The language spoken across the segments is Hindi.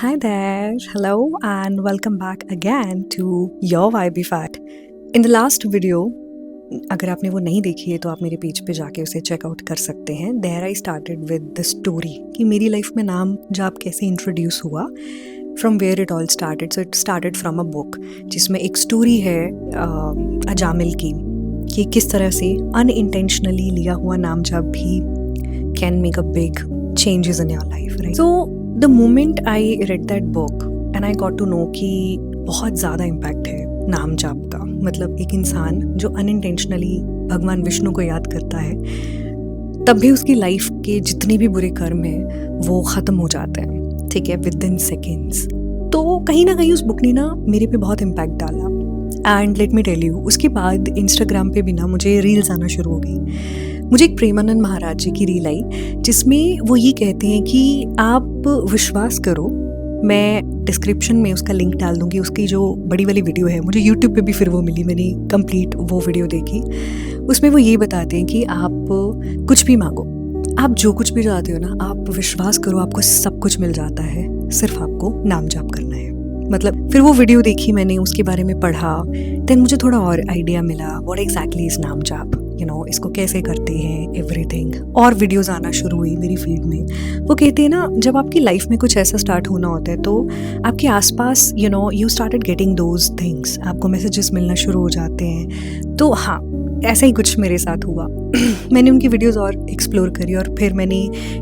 Hi there, hello, and welcome back again to your YB Fat. In the last video, अगर आपने वो नहीं देखी है तो आप मेरे पेज पे जाके उसे चेकआउट कर सकते हैं. There I started with the story कि मेरी लाइफ में नाम जाप कैसे इंट्रोड्यूस हुआ, from where it all started. So it started from a book जिसमें एक स्टोरी है अजामिल की कि किस तरह से unintentionally लिया हुआ नाम जाप भी can make a big changes in your life, right? So the moment I read that book and I got to know कि बहुत ज़्यादा इम्पैक्ट है नाम जाप का. मतलब एक इंसान जो अनइंटेंशनली भगवान विष्णु को याद करता है तब भी उसकी लाइफ के जितने भी बुरे कर्म हैं वो ख़त्म हो जाते हैं, ठीक है, विद इन सेकेंड्स. तो कहीं ना कहीं उस बुक ने ना मेरे पे बहुत इम्पैक्ट डाला. And let me tell you, उसके बाद इंस्टाग्राम पे भी ना मुझे रील्स आना शुरू हो गई. मुझे एक प्रेमानंद महाराज जी की रील आई जिसमें वो ये कहते हैं कि आप विश्वास करो, मैं डिस्क्रिप्शन में उसका लिंक डाल दूँगी. उसकी जो बड़ी वाली वीडियो है मुझे यूट्यूब पे भी फिर वो मिली, मैंने कंप्लीट वो वीडियो देखी. उसमें वो ये बताते हैं कि आप कुछ भी मांगो, आप जो कुछ भी चाहते हो ना, आप विश्वास करो आपको सब कुछ मिल जाता है, सिर्फ आपको नाम जाप करना है. मतलब फिर वो वीडियो देखी मैंने, उसके बारे में पढ़ा, देन मुझे थोड़ा और आइडिया मिला व्हाट एग्जैक्टली इज नाम जाप, यू नो, इसको कैसे करते हैं, एवरीथिंग. और वीडियोस आना शुरू हुई मेरी फीड में. वो कहते हैं ना, जब आपकी लाइफ में कुछ ऐसा स्टार्ट होना होता है तो आपके आसपास you started getting those things, आपको मैसेजेस मिलना शुरू हो जाते हैं. तो हाँ, ऐसा ही कुछ मेरे साथ हुआ. मैंने उनकी वीडियोस और एक्सप्लोर करी और फिर मैंने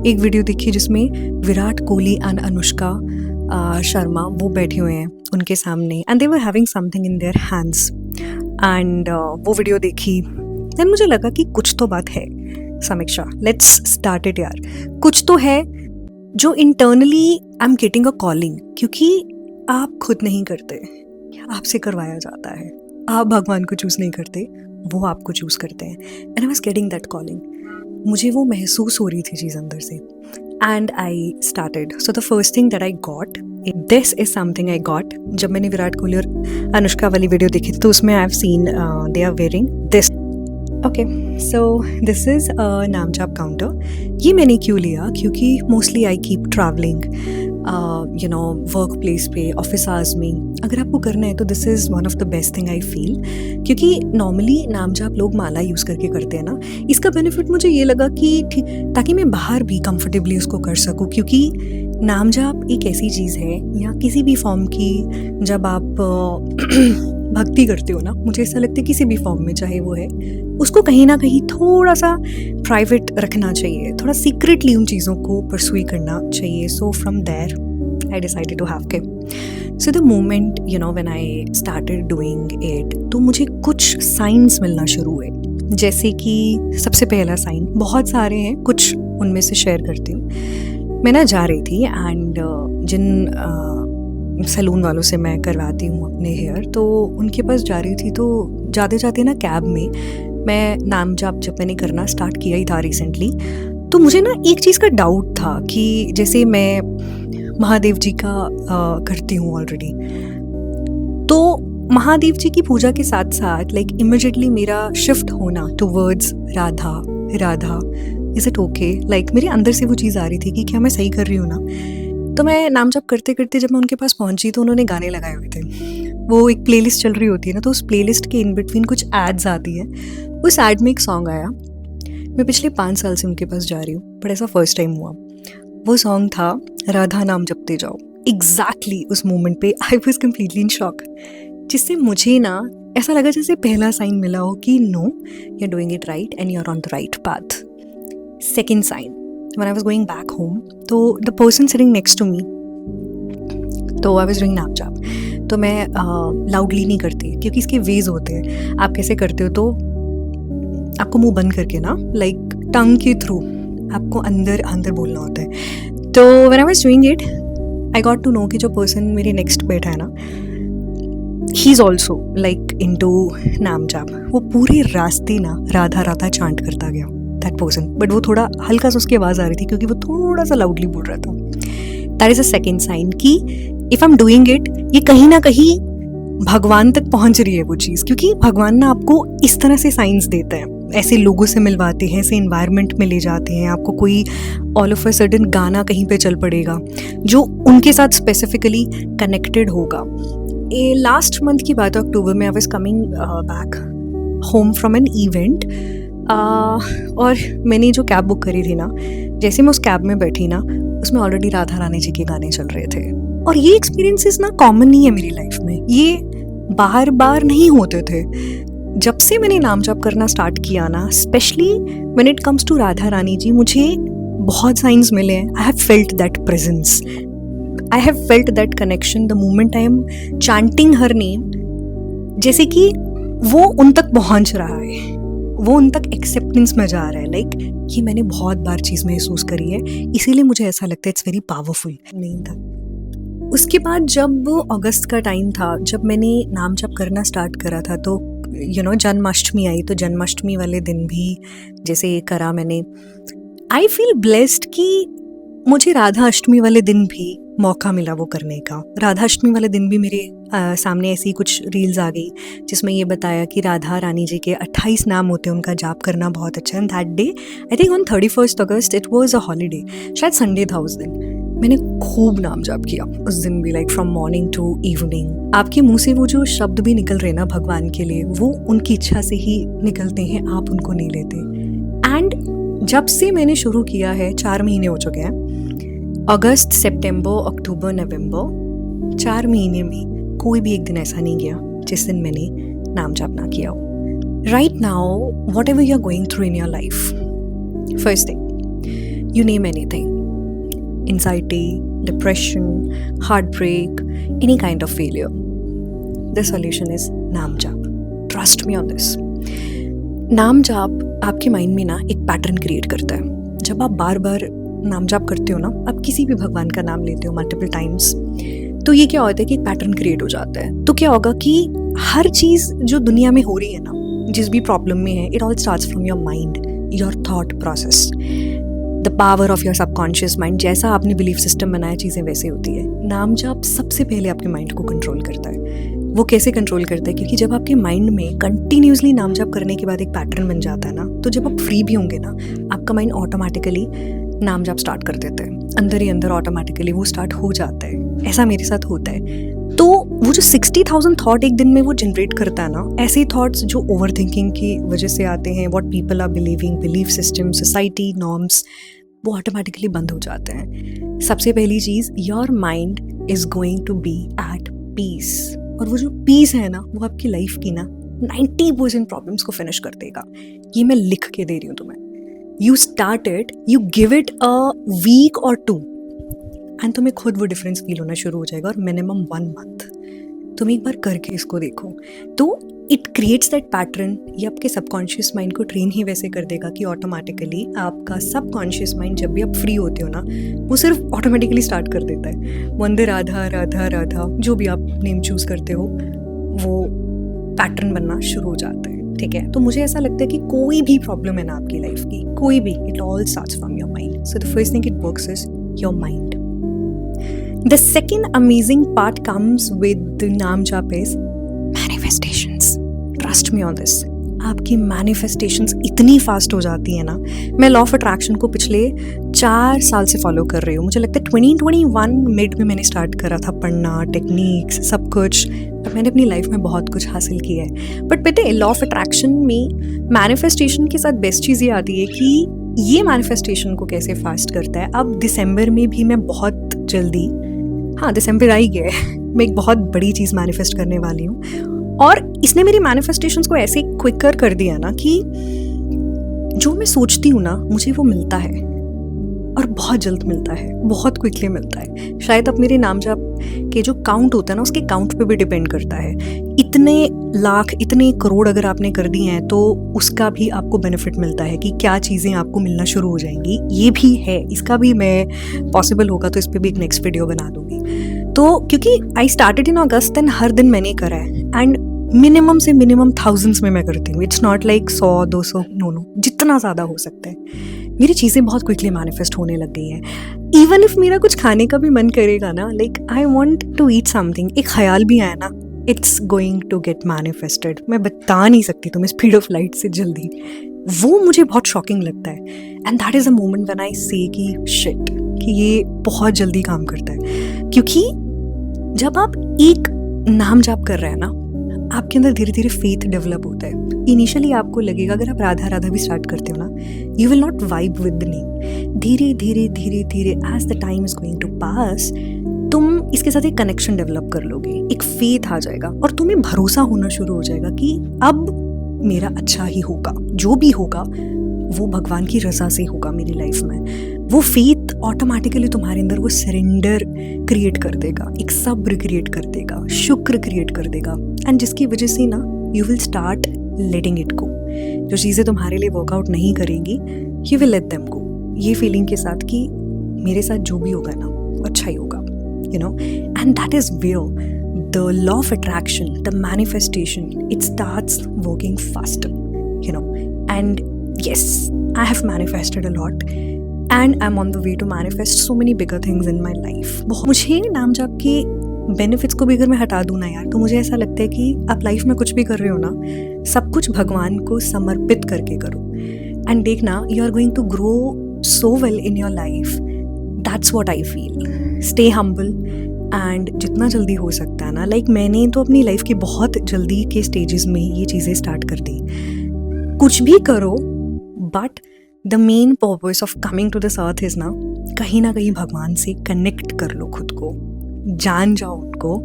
एक वीडियो देखी जिसमें विराट कोहली एंड अनुष्का शर्मा वो बैठे हुए हैं उनके सामने and they were having something in their hands. And वो वीडियो देखी, देन मुझे लगा कि कुछ तो बात है. समीक्षा, लेट्स स्टार्ट इट यार. कुछ तो है जो internally I am getting a calling, क्योंकि आप खुद नहीं करते, आपसे करवाया जाता है. आप भगवान को चूज़ नहीं करते, वो आपको चूज़ करते हैं. And I was getting that calling. मुझे वो महसूस हो रही थी चीज़ अंदर से. And I started. So the first thing that I got, this is something I got. जब मैंने विराट कोहली और अनुष्का वाली वीडियो देखी थी तो उसमें I have seen they are wearing this. Okay, so this is नाम जाप काउंटर. ये मैंने क्यों लिया, क्योंकि mostly I keep travelling, work place पे, ऑफिस आवर्स में. अगर आपको करना है तो this is one of the best thing I feel, क्योंकि नॉर्मली नाम जाप लोग माला यूज़ करके करते हैं ना. इसका बेनिफिट मुझे ये लगा कि ठीक, ताकि मैं बाहर भी कंफर्टेबली उसको कर सकूँ, क्योंकि नाम जाप एक ऐसी चीज़ है या किसी भी फॉर्म की जब आप भक्ति करते हो ना, मुझे ऐसा लगता है किसी भी फॉर्म में चाहे वो है, उसको कहीं ना कहीं थोड़ा सा प्राइवेट रखना चाहिए, थोड़ा सीक्रेटली उन चीज़ों को परस्यू करना चाहिए. So from there I decided to have K. So the moment when I started doing it, तो मुझे कुछ साइंस मिलना शुरू हुए. जैसे कि सबसे पहला साइन, बहुत सारे हैं, कुछ उनमें से शेयर करती हूँ. मैं ना जा रही थी एंड जिन सैलून वालों से मैं करवाती हूँ अपने हेयर, तो उनके पास जा रही थी. तो जाते जाते ना कैब में मैं नाम जाप जब मैंने करना स्टार्ट किया ही था रिसेंटली, तो मुझे ना एक चीज़ का डाउट था कि जैसे मैं महादेव जी का करती हूँ ऑलरेडी, तो महादेव जी की पूजा के साथ साथ लाइक इमिजिएटली मेरा शिफ्ट होना towards Radha Radha, is it okay, like मेरे अंदर से वो चीज़ आ रही थी कि क्या मैं सही कर रही हूँ ना. तो मैं नाम जप करते करते जब मैं उनके पास पहुंची तो उन्होंने गाने लगाए हुए थे. वो एक प्लेलिस्ट चल रही होती है ना, तो उस प्लेलिस्ट के इन बिटवीन कुछ एड्स आती है. उस एड में एक सॉन्ग आया. मैं पिछले 5 साल से उनके पास जा रही हूँ, बट ऐसा फर्स्ट टाइम हुआ. वो सॉन्ग था राधा नाम जपते जाओ. एग्जैक्टली उस मोमेंट पे I was completely in shock, जिससे मुझे ना ऐसा लगा जैसे पहला साइन मिला हो कि no, you are doing it right and you are on the right path. Second sign, when I was going back home, तो the person sitting next to me, तो I was doing नाम जाप. तो मैं लाउडली नहीं करती, क्योंकि इसके वेज होते हैं. आप कैसे करते हो, तो आपको मुंह बंद करके ना, लाइक टंग के थ्रू आपको अंदर अंदर बोलना होता है. तो when I was doing it, I got to know कि जो पर्सन मेरे नेक्स्ट बैठा है ना, he is also like into नाम जाप. वो पूरे रास्ते ना राधा राधा चांट करता गया, दैट पर्सन. बट वो थोड़ा हल्का सा उसकी आवाज़ आ रही थी क्योंकि वो थोड़ा सा लाउडली बोल रहा था. That is a second sign कि if I am doing it, ये कहीं ना कहीं भगवान तक पहुंच रही है वो चीज़, क्योंकि भगवान ना आपको इस तरह से साइंस देता है. ऐसे लोगों से मिलवाते हैं, ऐसे इन्वायरमेंट में ले जाते हैं, आपको कोई ऑल ऑफ अ सडन गाना कहीं पे चल पड़ेगा जो उनके साथ स्पेसिफिकली कनेक्टेड होगा। लास्ट मंथ की बात है, अक्टूबर में I was coming back home from an event, और मैंने जो कैब बुक करी थी ना, जैसे मैं उस कैब में बैठी ना, उसमें ऑलरेडी राधा रानी जी के गाने चल रहे थे। और ये एक्सपीरियंसेस ना कॉमन नहीं है मेरी लाइफ में, ये बार बार नहीं होते थे। जब से मैंने नाम जप करना स्टार्ट किया ना, specially when it comes to Radha Rani ji, मुझे बहुत साइंस मिले हैं। I have felt that presence, I have felt that connection the moment I am chanting her name, जैसे कि वो उन तक पहुंच रहा है, वो उन तक एक्सेप्टेंस में जा रहा है। लाइक ये मैंने बहुत बार चीज़ महसूस करी है, इसीलिए मुझे ऐसा लगता है इट्स वेरी पावरफुल। नहीं था। उसके बाद जब अगस्त का टाइम था, जब मैंने नाम जप करना स्टार्ट करा था, तो जन्माष्टमी आई, तो जन्माष्टमी वाले दिन भी जैसे करा मैंने। आई फील ब्लेस्ड कि मुझे राधा अष्टमी वाले दिन भी मौका मिला वो करने का। राधा अष्टमी वाले दिन भी मेरे सामने ऐसी कुछ रील्स आ गई जिसमें ये बताया कि राधा रानी जी के 28 नाम होते हैं, उनका जाप करना बहुत अच्छा है। And that day I think on 31 August it was a holiday, शायद संडे था उस दिन। मैंने खूब नाम जाप किया उस दिन भी, like from morning to evening. आपके मुंह से वो जो शब्द भी निकल रहे ना भगवान के लिए, वो उनकी इच्छा से ही निकलते हैं, आप उनको नहीं लेते। एंड जब से मैंने शुरू किया है, 4 महीने हो चुके हैं, अगस्त, सितंबर, अक्टूबर, नवंबर, 4 महीने में कोई भी एक दिन ऐसा नहीं गया जिस दिन मैंने नाम जाप ना किया हो। Right now whatever you are going through in your life, first thing, you name anything, anxiety, depression, heartbreak, any kind of failure, the solution is नाम जाप. Trust me on this. नाम जाप आपके माइंड में ना एक पैटर्न क्रिएट करता है। जब आप बार बार नाम जाप करते हो ना, आप किसी भी भगवान का नाम लेते हो मल्टीपल टाइम्स, तो ये क्या होता है कि एक पैटर्न क्रिएट हो जाता है। तो क्या होगा कि हर चीज़ जो दुनिया में हो रही है ना, जिस भी प्रॉब्लम में है, it all starts from your mind, your thought process, the power of your subconscious mind. जैसा आपने बिलीफ सिस्टम बनाया, चीज़ें वैसे होती है। नाम जाप सबसे पहले आपके माइंड को कंट्रोल करता है। वो कैसे कंट्रोल करता है? क्योंकि जब आपके माइंड में कंटिन्यूसली नाम जाप करने के बाद एक पैटर्न बन जाता है ना, तो जब आप फ्री भी होंगे ना, आपका माइंड ऑटोमेटिकली नाम जाप स्टार्ट कर देता है। अंदर ही अंदर ऑटोमेटिकली वो स्टार्ट हो जाता है। ऐसा मेरे साथ होता है। तो वो जो 60,000 थॉट एक दिन में वो जनरेट करता है ना, ऐसे थॉट्स जो ओवर थिंकिंग की वजह से आते हैं, what people are believing, belief system, society, norms, वो ऑटोमेटिकली बंद हो जाते हैं। सबसे पहली चीज़, your mind is going to be at peace. और वो जो पीस है ना, वो आपकी लाइफ की ना 90% प्रॉब्लम्स को फिनिश कर देगा। ये मैं लिख के दे रही हूँ तुम्हें। You start it, you give it a week और 2 एंड तुम्हें खुद वो डिफरेंस फील होना शुरू हो जाएगा। और मिनिमम 1 मंथ तुम एक बार करके इसको देखो, तो इट क्रिएट्स दैट पैटर्न। ये आपके सबकॉन्शियस माइंड को ट्रेन ही वैसे कर देगा कि ऑटोमेटिकली आपका सबकॉन्शियस माइंड, जब भी आप फ्री होते हो ना, वो सिर्फ ऑटोमेटिकली स्टार्ट कर देता है वंदे राधा राधा राधा, जो भी आप नेम चूज करते हो, वो पैटर्न बनना शुरू हो जाता है। ठीक है, तो मुझे ऐसा लगता है कि कोई भी प्रॉब्लम है ना आपकी लाइफ की, कोई भी, it all starts from your mind. So the first thing it works is your mind. The second amazing part comes with the नाम जाप is manifestations. Trust me on this. आपकी manifestations इतनी फास्ट हो जाती है ना। मैं लॉ ऑफ अट्रैक्शन को पिछले 4 साल से फॉलो कर रही हूँ। मुझे लगता है 2021 मिड में मैंने स्टार्ट करा था पढ़ना, टेक्निक्स, सब कुछ। पर मैंने अपनी लाइफ में बहुत कुछ हासिल किया है। बट पता है, लॉ ऑफ अट्रैक्शन में मैनिफेस्टेशन के साथ बेस्ट चीज़ ये आती है कि ये मैनिफेस्टेशन को कैसे फास्ट करता है। अब दिसंबर में भी मैं बहुत जल्दी, हाँ दिसंबर आ ही गया है, मैं एक बहुत बड़ी चीज़ मैनिफेस्ट करने वाली हूँ। और इसने मेरी मैनिफेस्टेशंस को ऐसे क्विकर कर दिया ना कि जो मैं सोचती हूँ ना, मुझे वो मिलता है और बहुत जल्द मिलता है, बहुत क्विकली मिलता है। शायद अब मेरे नाम जाप के जो काउंट होता है ना, उसके काउंट पे भी डिपेंड करता है। इतने लाख, इतने करोड़ अगर आपने कर दिए हैं, तो उसका भी आपको बेनिफिट मिलता है कि क्या चीज़ें आपको मिलना शुरू हो जाएंगी। ये भी है, इसका भी मैं पॉसिबल होगा तो इस पर भी एक नेक्स्ट वीडियो बना दूंगी। तो क्योंकि I started in August and हर दिन मैंने करा है, एंड मिनिमम से मिनिमम थाउजेंड्स में मैं करती हूँ। इट्स नॉट लाइक 100 200, नो, जितना ज़्यादा हो सकता है। मेरी चीज़ें बहुत क्विकली मैनिफेस्ट होने लग गई हैं। इवन इफ मेरा कुछ खाने का भी मन करेगा ना, like I want to eat something, एक ख्याल भी आया ना, it's going to get manifested. मैं बता नहीं सकती तुम्हें स्पीड ऑफ लाइट से जल्दी। वो मुझे बहुत शॉकिंग लगता है। And that is a moment when आई से कि शिट, कि ये बहुत जल्दी काम करता है। क्योंकि जब आप एक नाम जाप कर रहे हैं ना, आपके अंदर धीरे धीरे फेथ डेवलप होता है। इनिशियली आपको लगेगा, अगर आप राधा राधा भी स्टार्ट करते हो ना, you will not vibe with the name. धीरे धीरे धीरे धीरे as the time is going to pass, तुम इसके साथ एक कनेक्शन डेवलप कर लोगे, एक फेथ आ जाएगा और तुम्हें भरोसा होना शुरू हो जाएगा कि अब मेरा अच्छा ही होगा, जो भी होगा वो भगवान की रजा से होगा मेरी लाइफ में। वो फेथ ऑटोमेटिकली तुम्हारे अंदर वो सरेंडर क्रिएट कर देगा, एक सब्र क्रिएट कर देगा, शुक्र क्रिएट कर देगा। एंड जिसकी वजह से ना you will start letting it go. जो चीज़ें तुम्हारे लिए वर्कआउट नहीं करेंगी, you will let them go, ये फीलिंग के साथ कि मेरे साथ जो भी होगा ना वो अच्छा ही होगा, you know. And that is where the law of attraction, the manifestation, it starts working faster, you know. And yes, I have manifested a lot and I'm on the way to manifest so many bigger things in my life. मुझे नाम जाप के बेनिफिट्स को भी अगर मैं हटा दूँ ना यार, तो मुझे ऐसा लगता है कि आप लाइफ में कुछ भी कर रहे हो ना, सब कुछ भगवान को समर्पित करके करो। एंड देखना, you are going to grow so well in your life. That's what I feel. Stay humble and जितना जल्दी हो सकता है ना, लाइक मैंने तो अपनी लाइफ की बहुत जल्दी के स्टेजेस में ये चीज़ें स्टार्ट कर दी। कुछ भी करो, but the main purpose of coming to this earth is ना कहीं भगवान से कनेक्ट कर लो खुद को, जान जाओ उनको,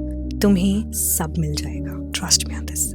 तुम्हें सब मिल जाएगा। Trust me on this.